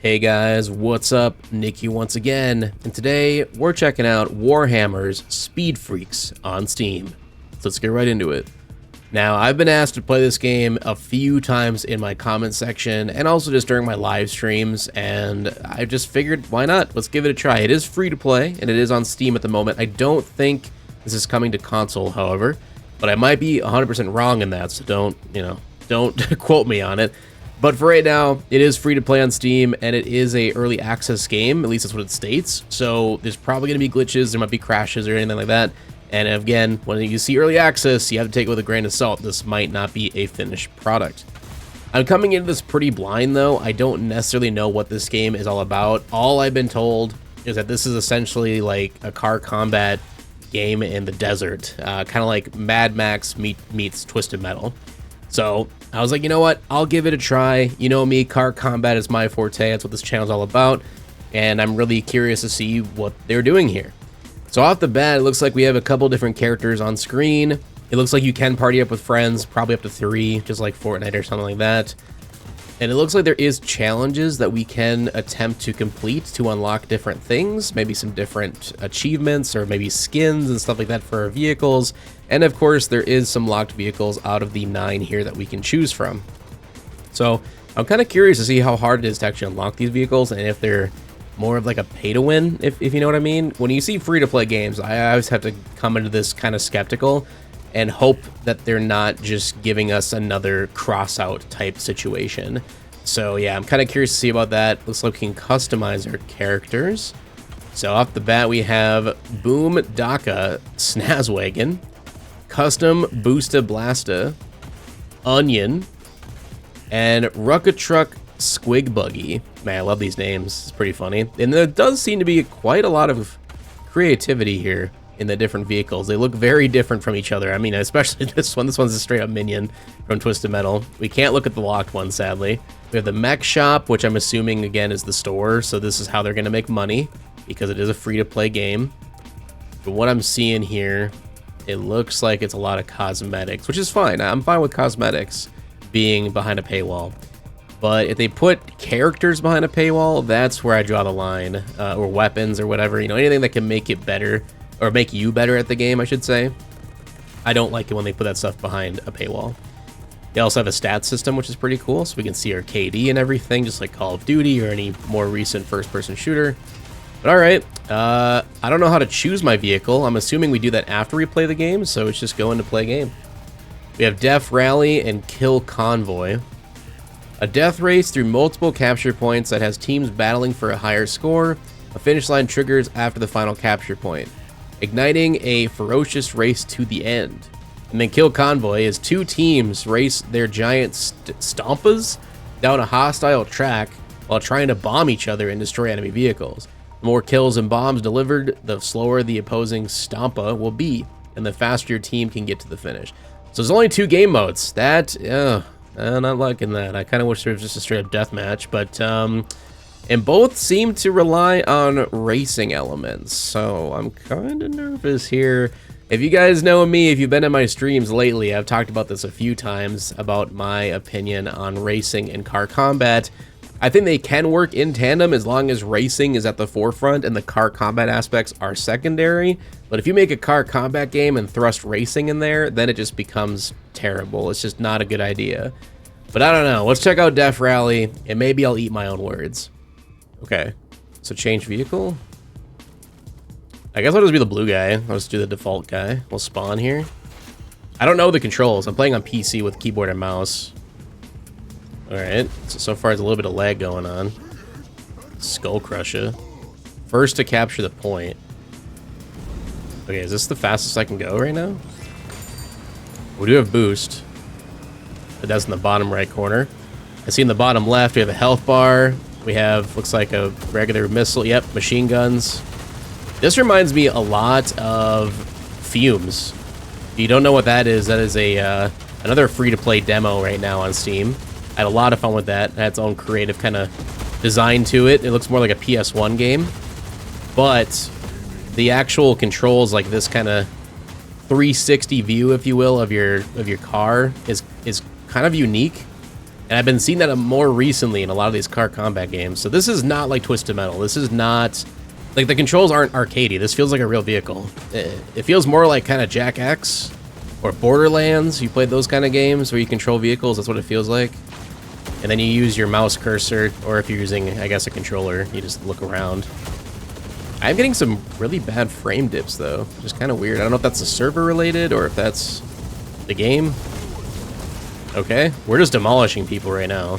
Hey guys, what's up? Nick here once again, and today we're checking out Warhammer's Speed Freaks on Steam. So let's get right into it. Now, I've been asked to play this game a few times in my comment section and also just during my live streams, and I just figured, why not? Let's give it a try. It is free to play, and it is on Steam at the moment. I don't think this is coming to console, however, but I might be 100% wrong in that, so don't quote me on it. But for right now, it is free to play on Steam, and it is a early access game, at least that's what it states. So there's probably going to be glitches, there might be crashes or anything like that. And again, when you see early access, you have to take it with a grain of salt. This might not be a finished product. I'm coming into this pretty blind though. I don't necessarily know what this game is all about. All I've been told is that this is essentially like a car combat game in the desert, kind of like Mad Max meets Twisted Metal. So I was like, you know what? I'll give it a try. You know me, car combat is my forte. That's what this channel's all about. And I'm really curious to see what they're doing here. So off the bat, it looks like we have a couple different characters on screen. It looks like you can party up with friends, probably up to 3, just like Fortnite or something like that. And it looks like there is challenges that we can attempt to complete to unlock different things, maybe some different achievements or maybe skins and stuff like that for our vehicles. And of course, there is some locked vehicles out of the 9 here that we can choose from. So I'm kind of curious to see how hard it is to actually unlock these vehicles and if they're more of like a pay to win, if you know what I mean. When you see free to play games, I always have to come into this kind of skeptical and hope that they're not just giving us another cross out type situation. So yeah, I'm kind of curious to see about that. Looks like we can customize our characters. So off the bat, we have Boom Daka Snazwagon, Custom Boosta Blasta, Onion, and Ruckatruck Squig Buggy. Man, I love these names. It's pretty funny. And there does seem to be quite a lot of creativity here in the different vehicles. They look very different from each other. I mean, especially this one. This one's a straight up minion from Twisted Metal. We can't look at the locked one, sadly. We have the mech shop, which I'm assuming, again, is the store. So this is how they're going to make money because it is a free-to-play game. But what I'm seeing here, it looks like it's a lot of cosmetics, which is fine. I'm fine with cosmetics being behind a paywall. But if they put characters behind a paywall, that's where I draw the line, or weapons or whatever. You know, anything that can make it better, or make you better at the game, I should say. I don't like it when they put that stuff behind a paywall. They also have a stat system, which is pretty cool, so we can see our KD and everything, just like Call of Duty or any more recent first-person shooter. But alright, I don't know how to choose my vehicle. I'm assuming we do that after we play the game, so it's just go into play game. We have Def Rally and Kill Convoy. A death race through multiple capture points that has teams battling for a higher score. A finish line triggers after the final capture point, igniting a ferocious race to the end. And then Kill Convoy is 2 teams race their giant stompas down a hostile track while trying to bomb each other and destroy enemy vehicles. The more kills and bombs delivered, the slower the opposing stompa will be, and the faster your team can get to the finish. So there's only 2 game modes. I'm not liking that. I kind of wish there was just a straight up deathmatch, but and both seem to rely on racing elements, so I'm kind of nervous here. If you guys know me, if you've been in my streams lately, I've talked about this a few times about my opinion on racing and car combat. I think they can work in tandem as long as racing is at the forefront and the car combat aspects are secondary. But if you make a car combat game and thrust racing in there, then it just becomes terrible. It's just not a good idea. But I don't know. Let's check out Def Rally, and maybe I'll eat my own words. Okay, so change vehicle. I guess I'll just be the blue guy. I'll just do the default guy. We'll spawn here. I don't know the controls. I'm playing on PC with keyboard and mouse. Alright, so far there's a little bit of lag going on. Skull Crusher. First to capture the point. Okay, is this the fastest I can go right now? We do have boost, but that's in the bottom right corner. I see in the bottom left we have a health bar. We have, looks like a regular missile. Yep, machine guns. This reminds me a lot of Fumes. If you don't know what that is a another free-to-play demo right now on Steam. I had a lot of fun with that. It had its own creative kind of design to it. It looks more like a PS1 game, but the actual controls, like this kind of 360 view, if you will, of your car is kind of unique. And I've been seeing that more recently in a lot of these car combat games. So this is not like Twisted Metal. This is not... Like, the controls aren't arcadey. This feels like a real vehicle. It feels more like kind of Jack X or Borderlands. You played those kind of games where you control vehicles. That's what it feels like. And then you use your mouse cursor, or if you're using, I guess, a controller, you just look around. I'm getting some really bad frame dips, though, which is kind of weird. I don't know if that's the server related or if that's the game. Okay, we're just demolishing people right now.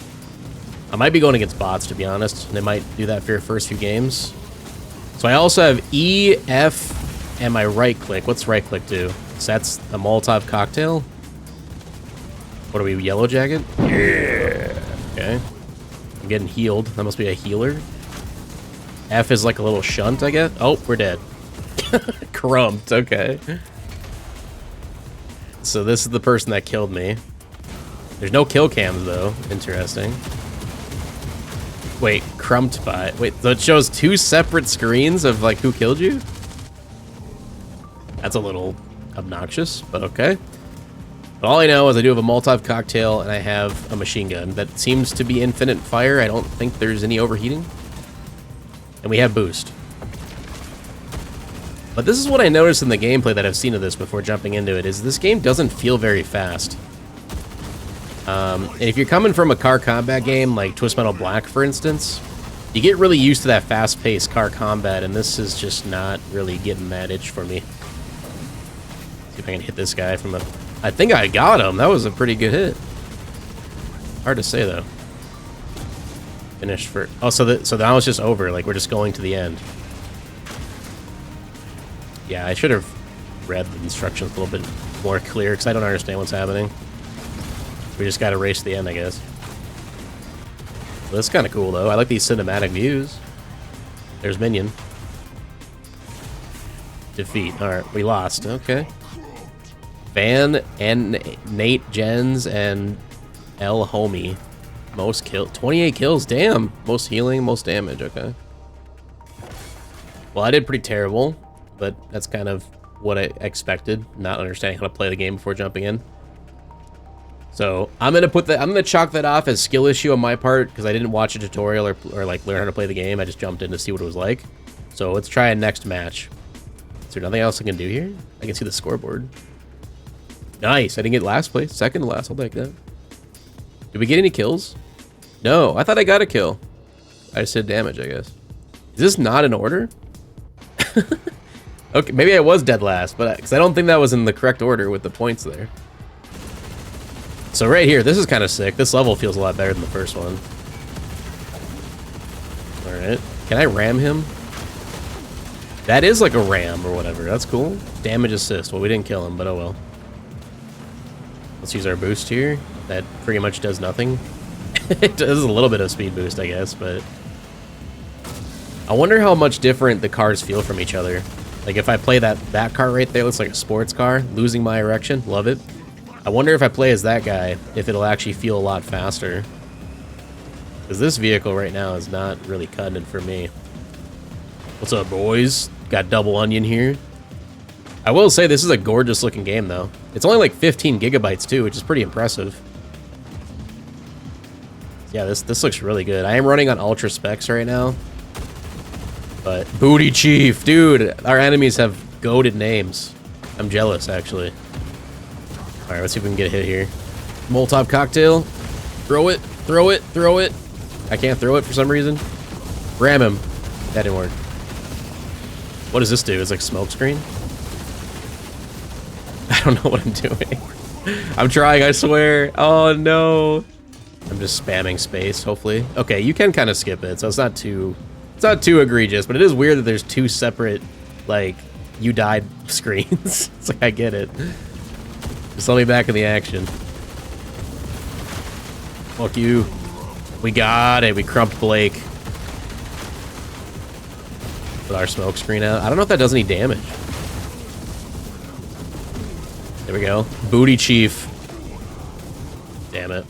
I might be going against bots, to be honest. They might do that for your first few games. So I also have E, F, and my right click. What's right click do? So that's a Molotov cocktail. What are we, Yellow Jacket? Yeah. Okay. I'm getting healed. That must be a healer. F is like a little shunt, I guess. Oh, we're dead. Crumped, okay. So this is the person that killed me. There's no kill cams, though. Interesting. Wait, crumped by... Wait, so it shows two separate screens of, like, who killed you? That's a little obnoxious, but okay. But all I know is I do have a Molotov cocktail, and I have a machine gun that seems to be infinite fire. I don't think there's any overheating. And we have boost. But this is what I noticed in the gameplay that I've seen of this before jumping into it, is this game doesn't feel very fast. And if you're coming from a car combat game like Twist Metal Black, for instance, you get really used to that fast-paced car combat, and this is just not really getting that itch for me. See if I can hit this guy from a... I think I got him. That was a pretty good hit. Hard to say, though. Finished for... Oh, so now it's just over. Like, we're just going to the end. Yeah, I should have read the instructions a little bit more clear, because I don't understand what's happening. We just gotta race the end, I guess. Well, that's kind of cool, though. I like these cinematic views. There's Minion. Defeat. Alright, we lost. Okay. Van, and Nate, Jens, and L Homie. Most kill. 28 kills. Damn. Most healing, most damage. Okay. Well, I did pretty terrible, but that's kind of what I expected. Not understanding how to play the game before jumping in. So I'm gonna chalk that off as skill issue on my part because I didn't watch a tutorial or like learn how to play the game. I just jumped in to see what it was like. So let's try a next match. Is there nothing else I can do here? I can see the scoreboard. Nice. I didn't get last place. Second to last. I'll take that. Did we get any kills? No. I thought I got a kill. I just did damage, I guess. Is this not in order? Okay, maybe I was dead last, but because I don't think that was in the correct order with the points there. So right here, this is kind of sick. This level feels a lot better than the first one. Alright. Can I ram him? That is like a ram or whatever. That's cool. Damage assist. Well, we didn't kill him, but oh well. Let's use our boost here. That pretty much does nothing. It does a little bit of speed boost, I guess, but... I wonder how much different the cars feel from each other. Like, if I play that car right there, looks like a sports car. Losing my erection. Love it. I wonder if I play as that guy, if it'll actually feel a lot faster. Because this vehicle right now is not really cutting it for me. What's up, boys? Got double onion here. I will say this is a gorgeous looking game, though. It's only like 15 gigabytes, too, which is pretty impressive. Yeah, this looks really good. I am running on ultra specs right now. But Booty Chief, dude, our enemies have goated names. I'm jealous, actually. All right, let's see if we can get a hit here. Molotov cocktail. Throw it, throw it, throw it. I can't throw it for some reason. Ram him. That didn't work. What does this do? It's like smoke screen? I don't know what I'm doing. I'm trying, I swear. Oh, no. I'm just spamming space, hopefully. Okay, you can kind of skip it, so it's not too egregious, but it is weird that there's two separate, like, you died screens. It's like, I get it. Just let me back in the action. Fuck you. We got it. We crumped Blake. With our smoke screen out. I don't know if that does any damage. There we go. Booty Chief. Damn it.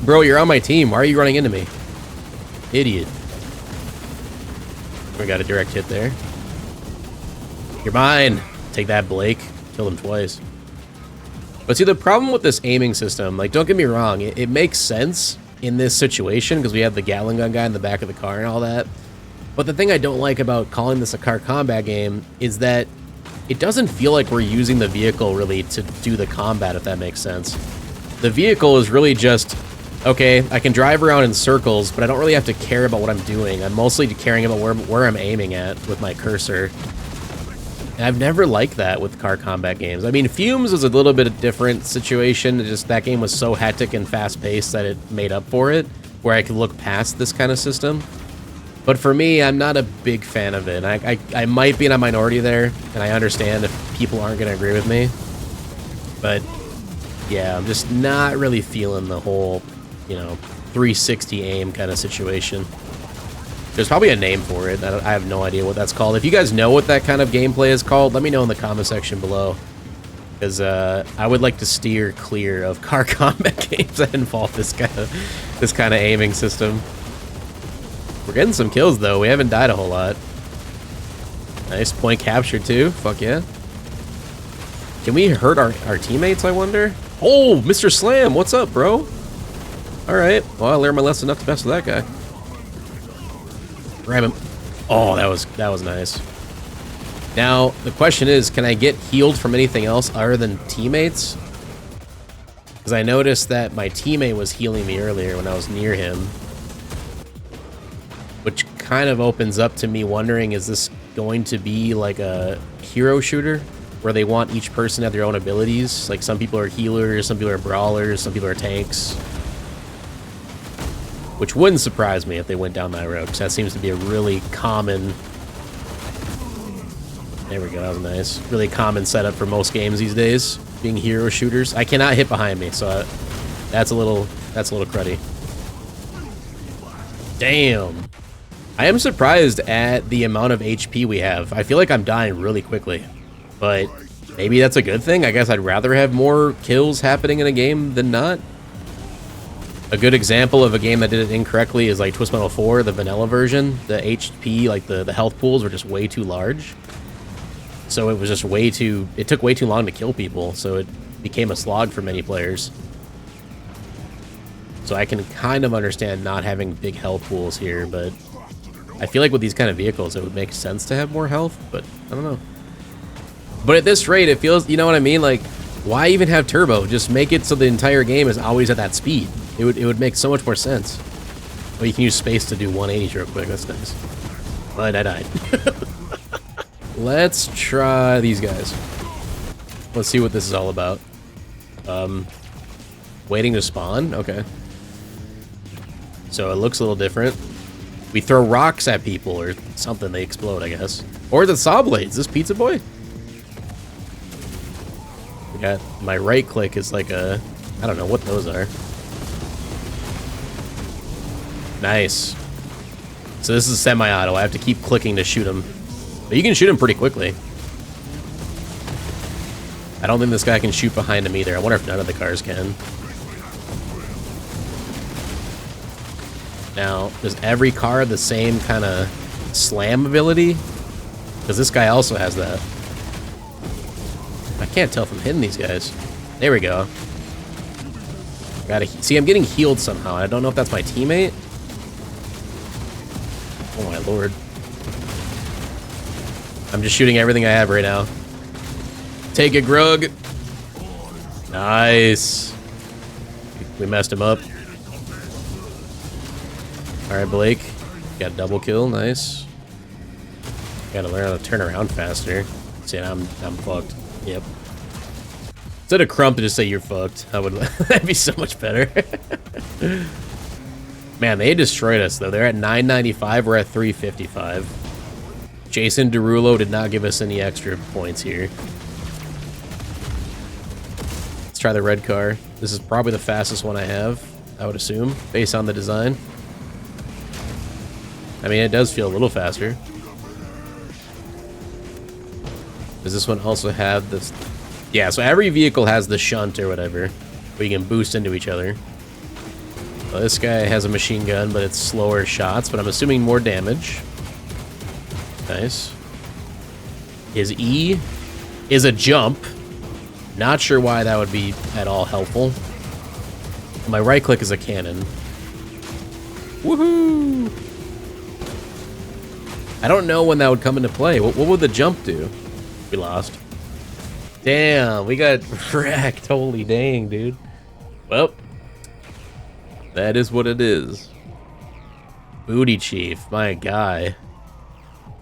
Bro, you're on my team. Why are you running into me? Idiot. We got a direct hit there. You're mine. Take that, Blake. Killed him twice. But see, the problem with this aiming system, like, don't get me wrong, it makes sense in this situation because we have the Gatling gun guy in the back of the car and all that. But the thing I don't like about calling this a car combat game is that it doesn't feel like we're using the vehicle really to do the combat, if that makes sense. The vehicle is really just, okay, I can drive around in circles, but I don't really have to care about what I'm doing. I'm mostly caring about where I'm aiming at with my cursor. And I've never liked that with car combat games. I mean, Fumes was a little bit of a different situation. Just that game was so hectic and fast-paced that it made up for it, where I could look past this kind of system. But for me, I'm not a big fan of it. I might be in a minority there, and I understand if people aren't going to agree with me. But, yeah, I'm just not really feeling the whole, you know, 360 aim kind of situation. There's probably a name for it. I have no idea what that's called. If you guys know what that kind of gameplay is called, let me know in the comment section below. Because I would like to steer clear of car combat games that involve this kind of aiming system. We're getting some kills though. We haven't died a whole lot. Nice point captured too. Fuck yeah. Can we hurt our teammates, I wonder? Oh, Mr. Slam, what's up, bro? Alright. Well, I learned my lesson not to mess with that guy. Grab him. Oh, that was nice. Now, the question is, can I get healed from anything else other than teammates? Because I noticed that my teammate was healing me earlier when I was near him. Which kind of opens up to me wondering, is this going to be like a hero shooter? Where they want each person to have their own abilities? Like some people are healers, some people are brawlers, some people are tanks. Which wouldn't surprise me if they went down that road, because that seems to be a really common... There we go, that was nice. Really common setup for most games these days, being hero shooters. I cannot hit behind me, so that's a little cruddy. Damn. I am surprised at the amount of HP we have. I feel like I'm dying really quickly, but maybe that's a good thing. I guess I'd rather have more kills happening in a game than not. A good example of a game that did it incorrectly is like Twist Metal 4, the vanilla version. The HP, like the health pools were just way too large. So it was just it took way too long to kill people, so it became a slog for many players. So I can kind of understand not having big health pools here, but I feel like with these kind of vehicles it would make sense to have more health, but I don't know. But at this rate, it feels, you know what I mean? Like, why even have turbo? Just make it so the entire game is always at that speed. It would make so much more sense. Well, you can use space to do 180s real quick. That's nice. But I died. Let's try these guys. Let's see what this is all about. Waiting to spawn? Okay. So it looks a little different. We throw rocks at people or something, they explode, I guess. Or the saw blades. This pizza boy? We got my right click is like a... I don't know what those are. Nice. So this is semi-auto. I have to keep clicking to shoot him. But you can shoot him pretty quickly. I don't think this guy can shoot behind him either. I wonder if none of the cars can. Now, does every car have the same kind of slam ability? Because this guy also has that. I can't tell from hitting these guys. There we go. Gotta see, I'm getting healed somehow. I don't know if that's my teammate. Oh my lord. I'm just shooting everything I have right now. Take it, Grug. Nice. We messed him up. Alright, Blake. Got a double kill. Nice. Gotta learn how to turn around faster. See, I'm fucked. Yep. Instead of Crump to just say you're fucked, that'd be so much better. Man, they destroyed us though. They're at 995, we're at 355. Jason Derulo did not give us any extra points here. Let's try the red car. This is probably the fastest one I have, I would assume, based on the design. I mean, it does feel a little faster. Does this one also have this? Yeah, so every vehicle has the shunt or whatever, where you can boost into each other. Well, this guy has a machine gun, but it's slower shots, but I'm assuming more damage. Nice. His E is a jump. Not sure why that would be at all helpful. My right click is a cannon. Woohoo! I don't know when that would come into play. What would the jump do? We lost. Damn, we got wrecked. Holy dang, dude. Well, that is what it is. Booty Chief, my guy.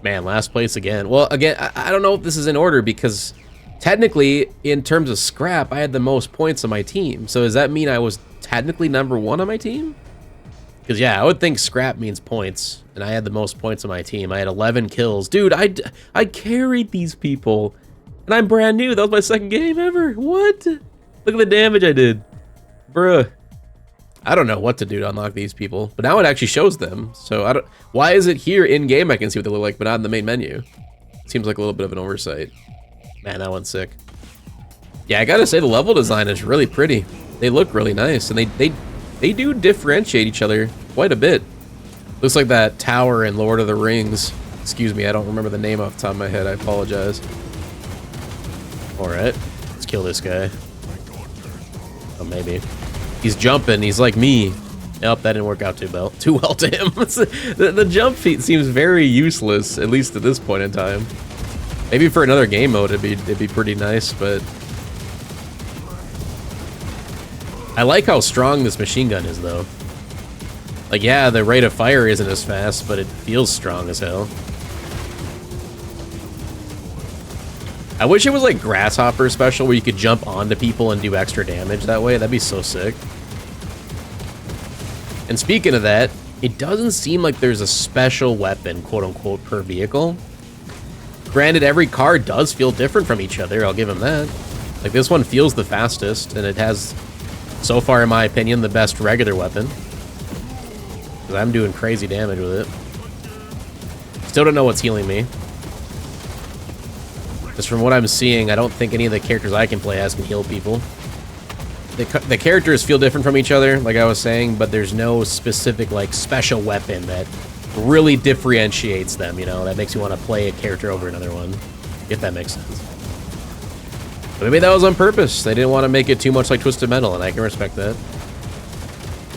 Man, last place again. Well, again, I don't know if this is in order because technically, in terms of scrap, I had the most points on my team. So does that mean I was technically #1 on my team? Because, yeah, I would think scrap means points, and I had the most points on my team. I had 11 kills. Dude, I carried these people, and I'm brand new. That was my second game ever. What? Look at the damage I did. Bruh. I don't know what to do to unlock these people, but now it actually shows them. So I don't. Why is it here in game? I can see what they look like, but not in the main menu. Seems like a little bit of an oversight. Man, that one's sick. Yeah, I gotta say the level design is really pretty. They look really nice, and they do differentiate each other quite a bit. Looks like that tower in Lord of the Rings. Excuse me, I don't remember the name off the top of my head. I apologize. All right, let's kill this guy. Oh, maybe. He's jumping. He's like me. Nope, that didn't work out too well to him. The jump feat seems very useless, at least at this point in time. Maybe for another game mode, it'd be pretty nice, but I like how strong this machine gun is, though. Like, yeah, the rate of fire isn't as fast, but it feels strong as hell. I wish it was like Grasshopper special where you could jump onto people and do extra damage that way. That'd be so sick. And speaking of that, it doesn't seem like there's a special weapon, quote-unquote, per vehicle. Granted, every car does feel different from each other, I'll give him that. Like, this one feels the fastest, and it has, so far in my opinion, the best regular weapon. Because I'm doing crazy damage with it. Still don't know what's healing me. Just from what I'm seeing, I don't think any of the characters I can play as can heal people. The characters feel different from each other, like I was saying, but there's no specific, like, special weapon that really differentiates them, you know, that makes you want to play a character over another one, if that makes sense. But maybe that was on purpose. They didn't want to make it too much like Twisted Metal, and I can respect that.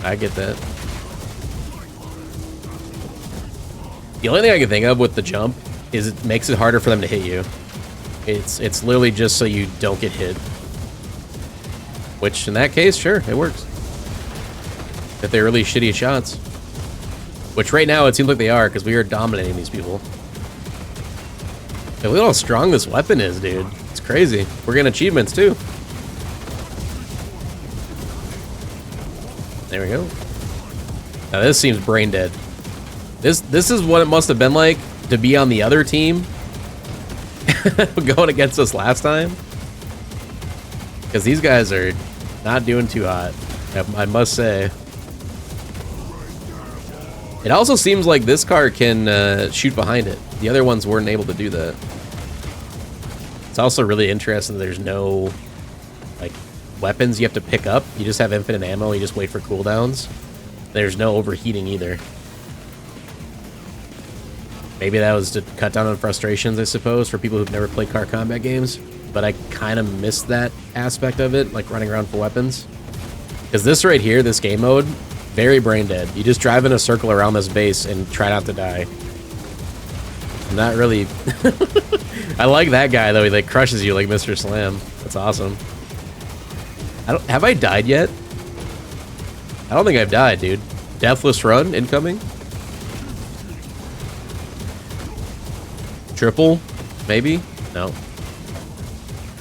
I get that. The only thing I can think of with the jump is it makes it harder for them to hit you. It's literally just so you don't get hit. Which, in that case, sure, it works. If they're really shitty shots. Which right now it seems like they are, because we are dominating these people. Hey, look at how strong this weapon is, dude. It's crazy. We're getting achievements, too. There we go. Now this seems brain dead. This is what it must have been like to be on the other team going against us last time. Because these guys are not doing too hot, I must say. It also seems like this car can shoot behind it. The other ones weren't able to do that. It's also really interesting that there's no, like, weapons you have to pick up. You just have infinite ammo, you just wait for cooldowns. There's no overheating either. Maybe that was to cut down on frustrations, I suppose, for people who've never played car combat games. But I kind of missed that aspect of it, like running around for weapons. Because this right here, this game mode, very brain dead. You just drive in a circle around this base and try not to die. I'm not really... I like that guy, though. He, like, crushes you like Mr. Slam. That's awesome. Have I died yet? I don't think I've died, dude. Deathless run incoming? Triple? Maybe? No.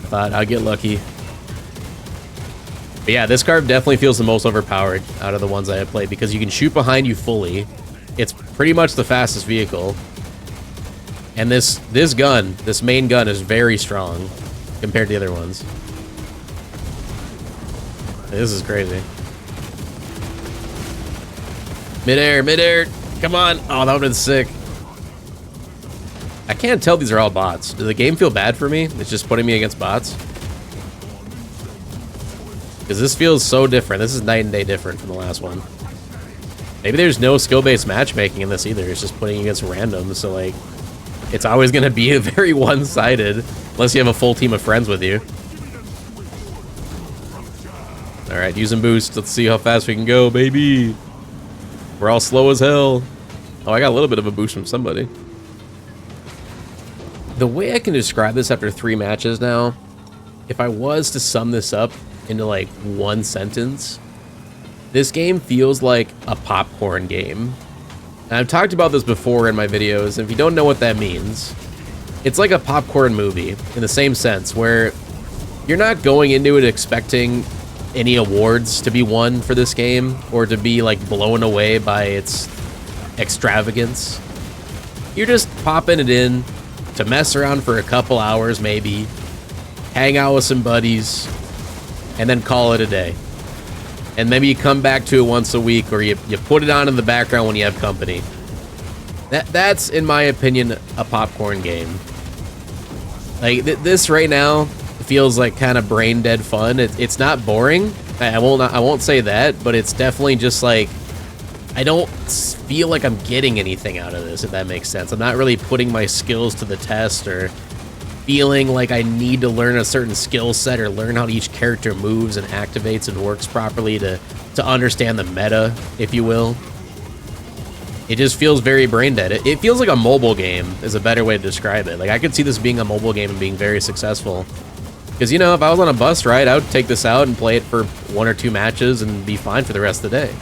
Thought I'd get lucky. But yeah, this car definitely feels the most overpowered out of the ones I have played because you can shoot behind you fully. It's pretty much the fastest vehicle. And this gun, this main gun, is very strong compared to the other ones. This is crazy. Midair, midair. Come on. Oh, that would have been sick. I can't tell these are all bots. Does the game feel bad for me? It's just putting me against bots? Because this feels so different. This is night and day different from the last one. Maybe there's no skill-based matchmaking in this either. It's just putting you against random. So, like, it's always going to be very one-sided unless you have a full team of friends with you. right, using boost. Let's see how fast we can go, baby. We're all slow as hell. Oh, I got a little bit of a boost from somebody. The way I can describe this after 3 matches now, if I was to sum this up into like one sentence, this game feels like a popcorn game. And I've talked about this before in my videos, and if you don't know what that means, it's like a popcorn movie in the same sense, where you're not going into it expecting any awards to be won for this game or to be like blown away by its extravagance. You're just popping it in to mess around for a couple hours, maybe hang out with some buddies, and then call it a day. And maybe you come back to it once a week, or you put it on in the background when you have company. That's, in my opinion, a popcorn game. Like, this right now feels like kind of brain dead fun. It's not boring. I won't say that, but it's definitely just like, I don't feel like I'm getting anything out of this, if that makes sense. I'm not really putting my skills to the test or feeling like I need to learn a certain skill set or learn how each character moves and activates and works properly to understand the meta, if you will. It just feels very brain dead. It feels like a mobile game is a better way to describe it. Like, I could see this being a mobile game and being very successful. Because, you know, if I was on a bus ride, I would take this out and play it for 1 or 2 matches and be fine for the rest of the day.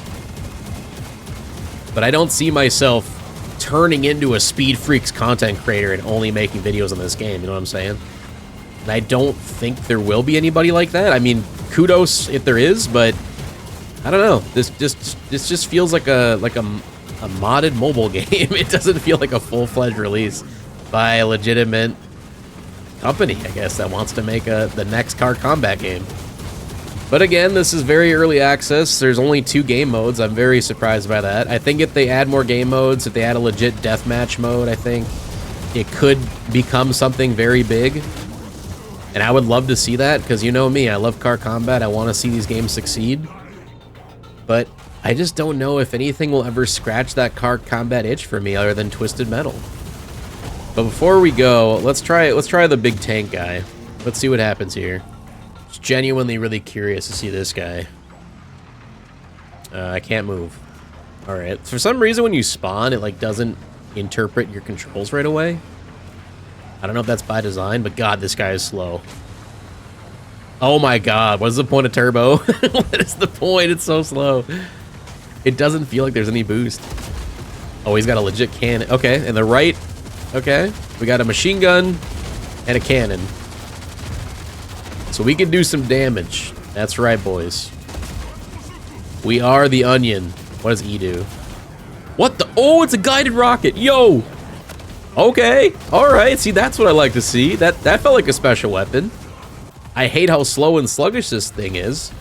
But I don't see myself turning into a Speed Freaks content creator and only making videos on this game, you know what I'm saying? And I don't think there will be anybody like that. I mean, kudos if there is, but I don't know. This just feels like a modded mobile game. It doesn't feel like a full-fledged release by a legitimate company, I guess, that wants to make the next car combat game. But again, this is very early access. There's only 2 game modes. I'm very surprised by that. I think if they add more game modes, if they add a legit deathmatch mode, I think it could become something very big. And I would love to see that, because you know me, I love car combat. I want to see these games succeed. But I just don't know if anything will ever scratch that car combat itch for me other than Twisted Metal. But before we go, let's try the big tank guy. Let's see what happens here. Just genuinely really curious to see this guy. I can't move. All right. For some reason, when you spawn, it like doesn't interpret your controls right away. I don't know if that's by design, but God, this guy is slow. Oh my God, what is the point of turbo? What is the point? It's so slow. It doesn't feel like there's any boost. Oh, he's got a legit cannon. Okay, and the right. Okay, we got a machine gun and a cannon. So we can do some damage. That's right, boys. We are the Onion. What does E do? What the? Oh, it's a guided rocket. Yo. Okay. All right. See, that's what I like to see. That felt like a special weapon. I hate how slow and sluggish this thing is.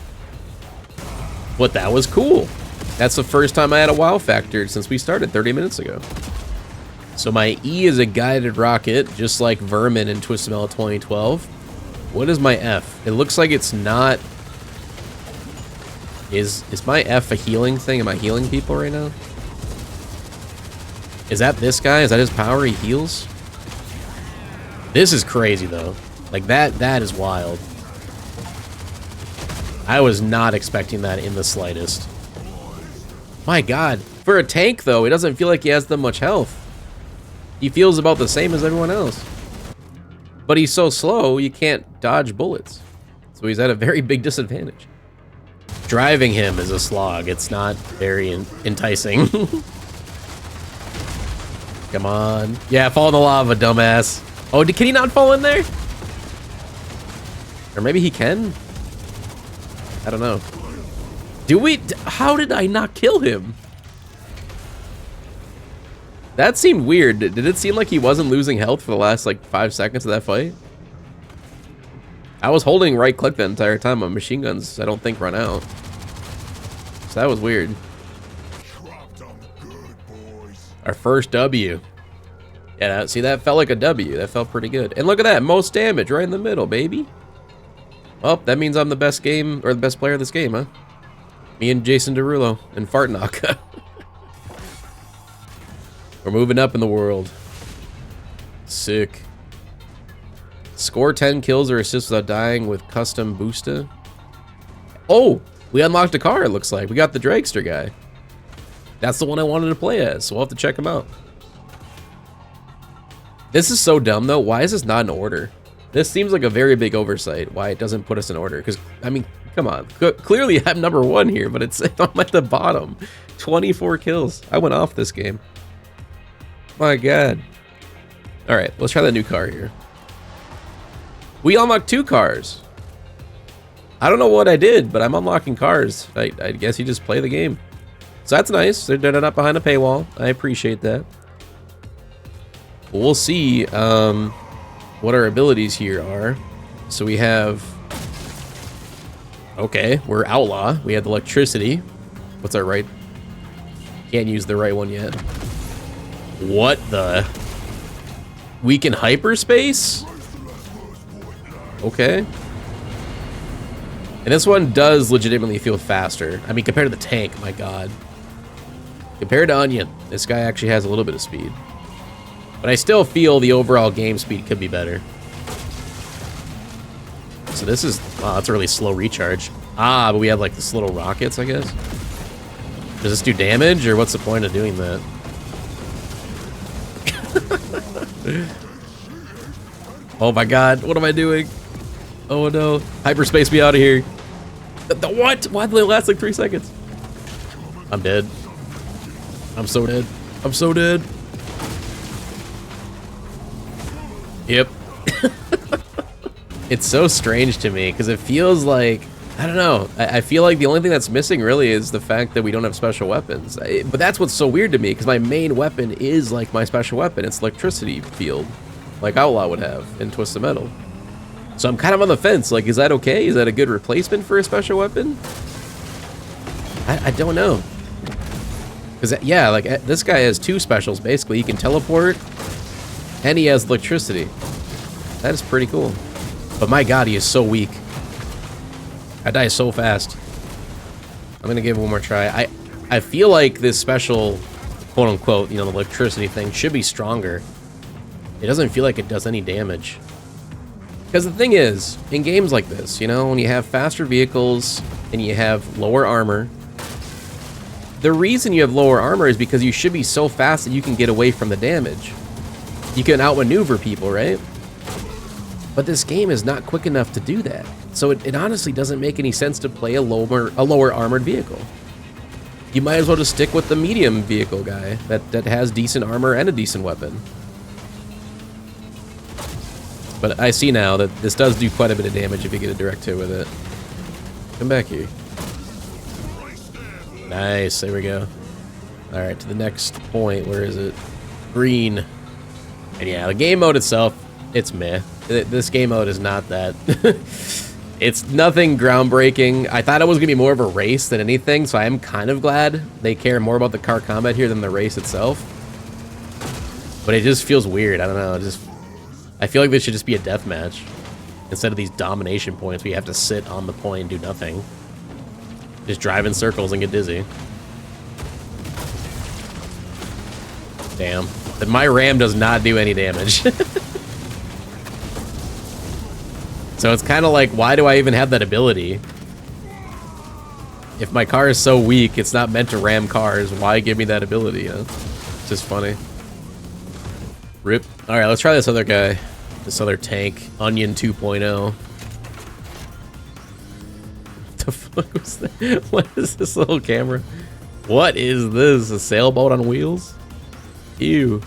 But that was cool. That's the first time I had a wow factor since we started 30 minutes ago. So my E is a guided rocket, just like Vermin in Twisted Metal 2012. What is my F? It looks like it's not... Is my F a healing thing? Am I healing people right now? Is that this guy? Is that his power? He heals? This is crazy, though. Like, that is wild. I was not expecting that in the slightest. My God. For a tank, though, it doesn't feel like he has that much health. He feels about the same as everyone else. But he's so slow, you can't dodge bullets. So he's at a very big disadvantage. Driving him is a slog. It's not very enticing. Come on. Yeah, fall in the lava, dumbass. Oh, can he not fall in there? Or maybe he can? I don't know. How did I not kill him? That seemed weird. Did it seem like he wasn't losing health for the last, like, 5 seconds of that fight? I was holding right click the entire time. My machine guns, I don't think, run out. So that was weird. Our first W. Yeah, see, that felt like a W. That felt pretty good. And look at that. Most damage right in the middle, baby. Well, that means I'm the best game, or the best player of this game, huh? Me and Jason Derulo and Fartnock. We're moving up in the world. Sick. Score 10 kills or assists without dying with custom booster. Oh, We unlocked a car, it looks like. We got the Dragster guy. That's the one I wanted to play as, so we'll have to check him out. This is so dumb, though. Why is this not in order? This seems like a very big oversight, why it doesn't put us in order. Because, I mean, come on. Clearly, I'm number 1 here, but I'm at the bottom. 24 kills. I went off this game. My God. All right, let's try that new car here. We unlocked 2 cars. I don't know what I did, but I'm unlocking cars. I guess you just play the game. So that's nice. They're not behind a paywall. I appreciate that. We'll see what our abilities here are. So we have... Okay, we're Outlaw. We have Electricity. What's our right? Can't use the right one yet. What the... We can hyperspace? Okay. And this one does legitimately feel faster. I mean, compared to the tank, my God. Compared to Onion, this guy actually has a little bit of speed. But I still feel the overall game speed could be better. So this is... Wow, that's a really slow recharge. Ah, but we have like this little rockets, I guess. Does this do damage, or what's the point of doing that? Oh my God, what am I doing? Oh no, hyperspace me out of here. The what? Why did they last like 3 seconds? I'm dead. I'm so dead. I'm so dead. Yep. It's so strange to me because it feels like, I don't know. I feel like the only thing that's missing really is the fact that we don't have special weapons. But that's what's so weird to me because my main weapon is like my special weapon. It's electricity field, like Outlaw would have in Twisted Metal. So I'm kind of on the fence. Like, is that okay? Is that a good replacement for a special weapon? I don't know. Because, yeah, like, this guy has 2 specials, basically. He can teleport, and he has electricity. That is pretty cool. But my God, he is so weak. I die so fast. I'm going to give it one more try. I feel like this special, quote-unquote, you know, the electricity thing should be stronger. It doesn't feel like it does any damage. Because the thing is, in games like this, you know, when you have faster vehicles and you have lower armor, the reason you have lower armor is because you should be so fast that you can get away from the damage. You can outmaneuver people, right? But this game is not quick enough to do that. So it honestly doesn't make any sense to play a lower armored vehicle. You might as well just stick with the medium vehicle guy that has decent armor and a decent weapon. But I see now that this does do quite a bit of damage if you get a direct hit with it. Come back here. Nice, there we go. Alright, to the next point. Where is it? Green. And yeah, the game mode itself, it's meh. This game mode is not that. It's nothing groundbreaking. I thought it was going to be more of a race than anything, so I am kind of glad they care more about the car combat here than the race itself. But it just feels weird. I don't know. I feel like this should just be a death match instead of these domination points where you have to sit on the point and do nothing. Just drive in circles and get dizzy. Damn. But my ram does not do any damage. So it's kind of like, why do I even have that ability? If my car is so weak, it's not meant to ram cars, why give me that ability, you know? It's just funny. Rip. Alright, let's try this other guy. This other tank. Onion 2.0. What the fuck was that? What is this little camera? What is this? A sailboat on wheels? Ew.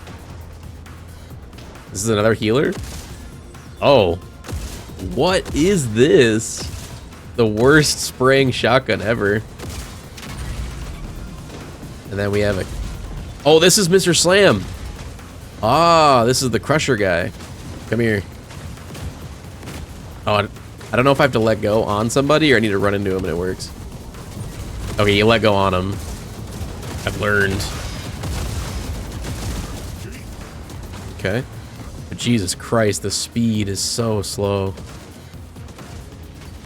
This is another healer? Oh. What is this? The worst spraying shotgun ever. And then we have a... Oh, this is Mr. Slam. Ah, this is the Crusher guy. Come here. Oh, I don't know if I have to let go on somebody or I need to run into him and it works. Okay, you let go on him. I've learned. Okay. But Jesus Christ, the speed is so slow.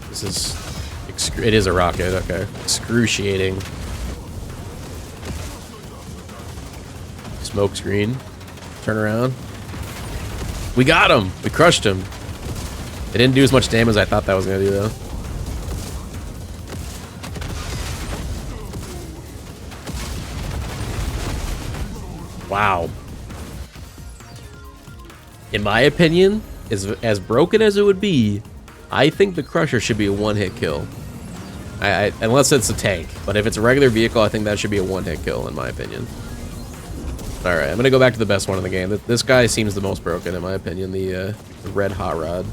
This is... It is a rocket, okay. Excruciating. Smoke screen. Turn around. We got him! We crushed him. It didn't do as much damage as I thought that was gonna do, though. Wow. In my opinion, as broken as it would be, I think the Crusher should be a one-hit kill. Unless it's a tank. But if it's a regular vehicle, I think that should be a one-hit kill, in my opinion. Alright, I'm going to go back to the best one in the game. This guy seems the most broken, in my opinion, the red hot rod.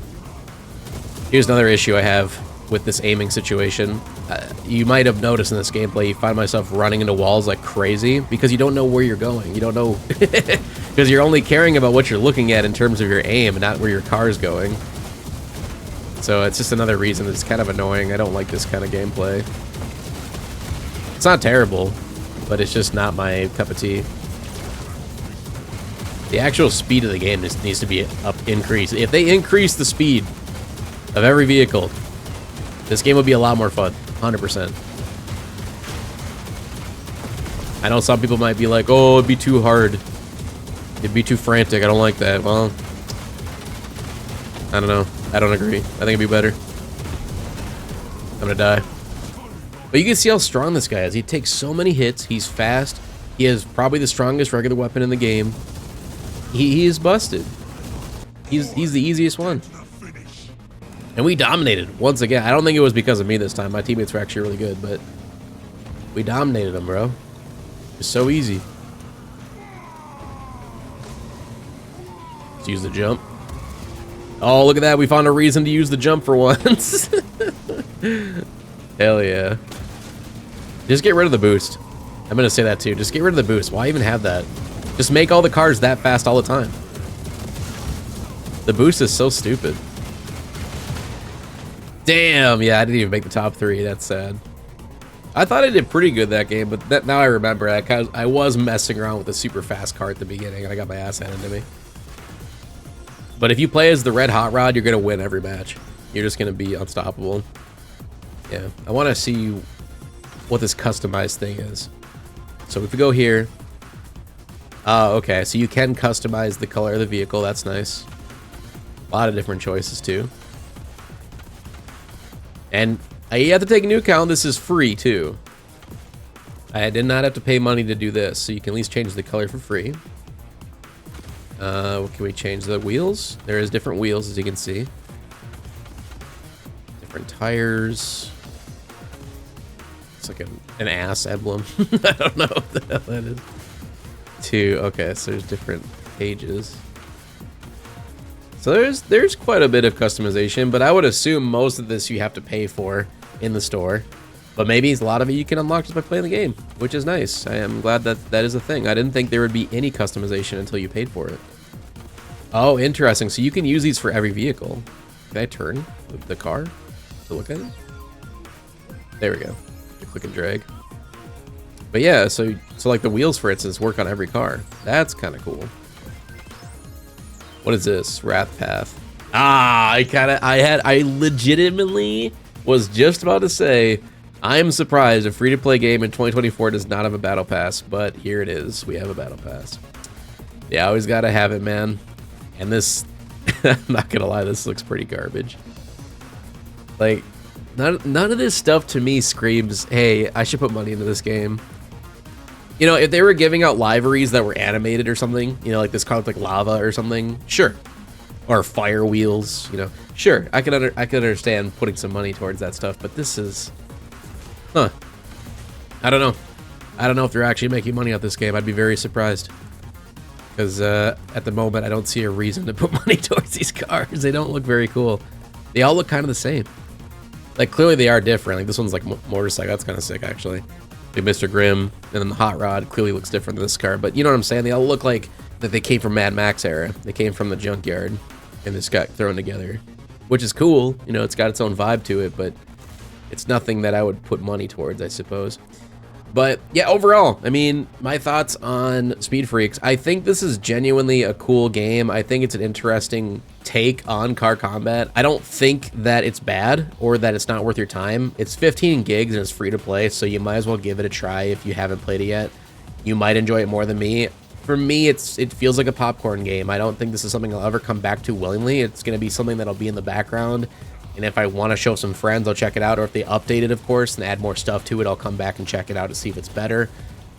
Here's another issue I have with this aiming situation. You might have noticed in this gameplay, you find myself running into walls like crazy because you don't know where you're going. You don't know... because you're only caring about what you're looking at in terms of your aim and not where your car's going. So it's just another reason it's kind of annoying. I don't like this kind of gameplay. It's not terrible, but it's just not my cup of tea. The actual speed of the game needs to be increased. If they increase the speed of every vehicle, this game would be a lot more fun. 100%. I know some people might be like, oh, it'd be too hard. It'd be too frantic. I don't like that. Well, I don't know. I don't agree. I think it'd be better. I'm gonna die. But you can see how strong this guy is. He takes so many hits. He's fast. He has probably the strongest regular weapon in the game. He is busted. He's the easiest one. And we dominated once again. I don't think it was because of me this time. My teammates were actually really good, but we dominated them, bro. It's so easy. Let's use the jump. Oh, look at that. We found a reason to use the jump for once. Hell yeah. Just get rid of the boost. I'm going to say that too. Just get rid of the boost. Why even have that? Just make all the cars that fast all the time. The boost is so stupid. Damn. Yeah, I didn't even make the top 3. That's sad. I thought I did pretty good that game, but now I remember I was messing around with a super fast car at the beginning, and I got my ass handed to me. But if you play as the red hot rod, you're going to win every match. You're just going to be unstoppable. Yeah, I want to see what this customized thing is. So if we go here... Oh, okay, so you can customize the color of the vehicle. That's nice. A lot of different choices, too. And you have to take into account this is free, too. I did not have to pay money to do this, so you can at least change the color for free. Can we change the wheels? There is different wheels, as you can see. Different tires. It's like an ass emblem. I don't know what the hell that is. Okay, so there's different pages. So there's quite a bit of customization, but I would assume most of this you have to pay for in the store. But maybe a lot of it you can unlock just by playing the game, which is nice. I am glad that that is a thing. I didn't think there would be any customization until you paid for it. Oh, interesting. So you can use these for every vehicle. Can I turn the car to look at it? There we go. Click and drag. But yeah, so like the wheels, for instance, work on every car. That's kind of cool. What is this? Wrath Path. Ah, I legitimately was just about to say, I am surprised a free-to-play game in 2024 does not have a battle pass, but here it is. We have a battle pass. Yeah, always gotta have it, man. And this, I'm not gonna lie, this looks pretty garbage. Like, none of this stuff to me screams, hey, I should put money into this game. You know, if they were giving out liveries that were animated or something, you know, like this car looked like lava or something, sure. Or fire wheels, you know, sure. I could understand putting some money towards that stuff, but this is, huh? I don't know. I don't know if they're actually making money off this game. I'd be very surprised. Because at the moment, I don't see a reason to put money towards these cars. They don't look very cool. They all look kind of the same. Like, clearly they are different. Like, this one's like motorcycle. That's kind of sick, actually. Like Mr. Grimm, and then the Hot Rod clearly looks different than this car. But you know what I'm saying? They all look like that they came from Mad Max era. They came from the junkyard, and this got thrown together. Which is cool. You know, it's got its own vibe to it, but it's nothing that I would put money towards, I suppose. But yeah, overall, I mean, my thoughts on Speed Freaks. I think this is genuinely a cool game. I think it's an interesting take on car combat. I don't think that it's bad or that it's not worth your time. It's 15 gigs and it's free to play, so you might as well give it a try if you haven't played it yet. You might enjoy it more than me. For me, it feels like a popcorn game. I don't think this is something I'll ever come back to willingly. It's going to be something that'll be in the background. And if I want to show some friends, I'll check it out. Or if they update it, of course, and add more stuff to it, I'll come back and check it out to see if it's better.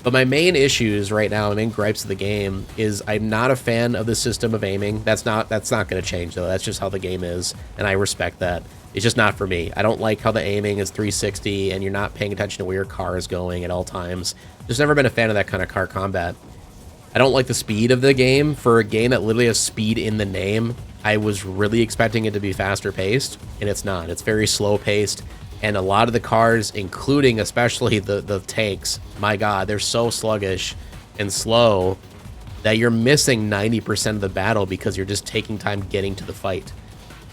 But my main issues right now, my main gripes of the game is I'm not a fan of the system of aiming. That's not going to change though. That's just how the game is, and I respect that. It's just not for me. I don't like how the aiming is 360 and you're not paying attention to where your car is going at all times. Just never been a fan of that kind of car combat. I don't like the speed of the game. For a game that literally has speed in the name, I was really expecting it to be faster paced, and it's not. It's very slow paced. And a lot of the cars, including especially the tanks, my god, they're so sluggish and slow that you're missing 90% of the battle because you're just taking time getting to the fight.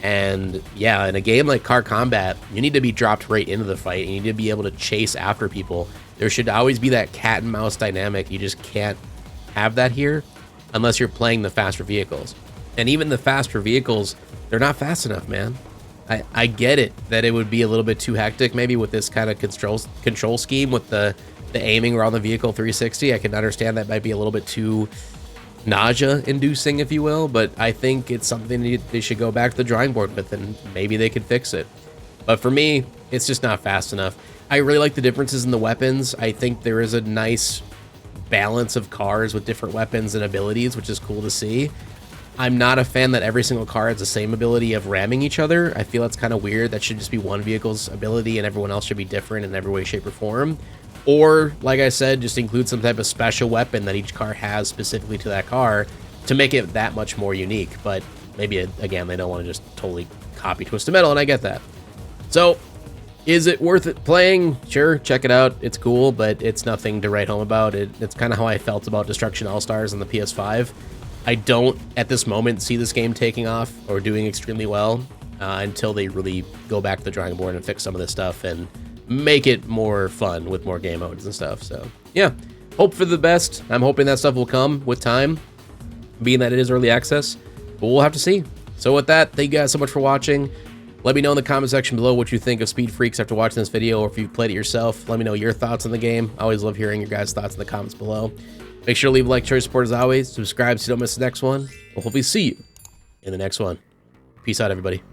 And yeah, in a game like Car Combat, you need to be dropped right into the fight. You need to be able to chase after people. There should always be that cat and mouse dynamic. You just can't have that here unless you're playing the faster vehicles. And even the faster vehicles, they're not fast enough, man. I get it that it would be a little bit too hectic maybe with this kind of control scheme with the aiming around the vehicle 360. I can understand that might be a little bit too nausea-inducing, if you will, but I think it's something they should go back to the drawing board with, and maybe they could fix it. But for me, it's just not fast enough. I really like the differences in the weapons. I think there is a nice balance of cars with different weapons and abilities, which is cool to see. I'm not a fan that every single car has the same ability of ramming each other. I feel it's kind of weird. That should just be one vehicle's ability and everyone else should be different in every way, shape, or form. Or, like I said, just include some type of special weapon that each car has specifically to that car to make it that much more unique. But maybe, again, they don't want to just totally copy Twisted Metal, and I get that. So, is it worth it playing? Sure, check it out. It's cool, but it's nothing to write home about. It's kind of how I felt about Destruction All-Stars on the PS5. I don't, at this moment, see this game taking off or doing extremely well until they really go back to the drawing board and fix some of this stuff and make it more fun with more game modes and stuff. So, yeah, hope for the best. I'm hoping that stuff will come with time, being that it is early access, but we'll have to see. So with that, thank you guys so much for watching. Let me know in the comment section below what you think of Speed Freaks after watching this video, or if you've played it yourself. Let me know your thoughts on the game. I always love hearing your guys' thoughts in the comments below. Make sure to leave a like, share, support as always. Subscribe so you don't miss the next one. We'll hopefully see you in the next one. Peace out, everybody.